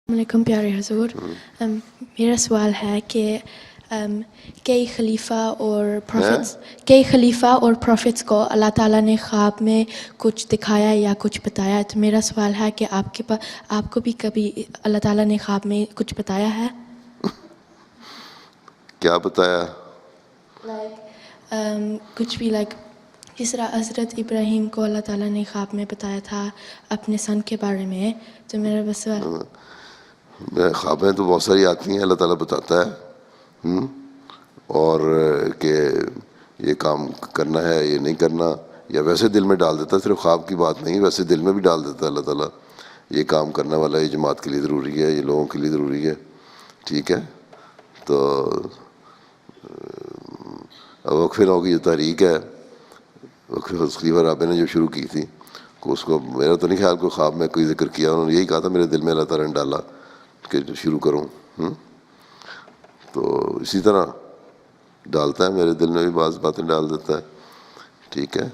علیکم پیارے حضور، میرا سوال ہے کہ کئی خلیفہ اور پروفٹس کو اللہ تعالیٰ نے خواب میں کچھ دکھایا یا کچھ بتایا، تو میرا سوال ہے کہ آپ کو بھی کبھی اللہ تعالیٰ نے خواب میں کچھ بتایا ہے؟ کیا بتایا؟ کچھ بھی جس طرح حضرت ابراہیم کو اللہ تعالیٰ نے خواب میں بتایا تھا اپنے سن کے بارے میں، تو میرا بس سوال خوابیں تو بہت ساری آتی ہیں، اللہ تعالیٰ بتاتا ہے اور کہ یہ کام کرنا ہے، یہ نہیں کرنا، یا ویسے دل میں ڈال دیتا ہے. صرف خواب کی بات نہیں، ویسے دل میں بھی ڈال دیتا ہے اللہ تعالیٰ، یہ کام کرنے والا یہ جماعت کے لیے ضروری ہے، یہ لوگوں کے لیے ضروری ہے. ٹھیک ہے، تو وقف نو کی جو تحریک ہے، وقف خلیفہ رابع نے جو شروع کی تھی، اس کو میرا تو نہیں خیال کوئی خواب میں کوئی ذکر کیا، انہوں نے یہی کہا تھا میرے دل میں اللہ تعالیٰ نے ڈالا کہ شروع کروں. تو اسی طرح ڈالتا ہے، میرے دل میں بھی بعض باتیں ڈال دیتا ہے. ٹھیک ہے،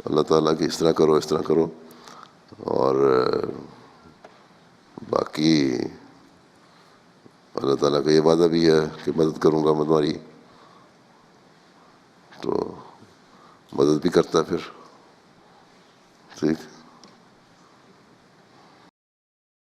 اللہ تعالیٰ کہ اس طرح کرو اس طرح کرو. اور باقی اللہ تعالیٰ کا یہ وعدہ بھی ہے کہ مدد کروں گا میں تمہاری، تو مدد بھی کرتا ہے پھر. ٹھیک.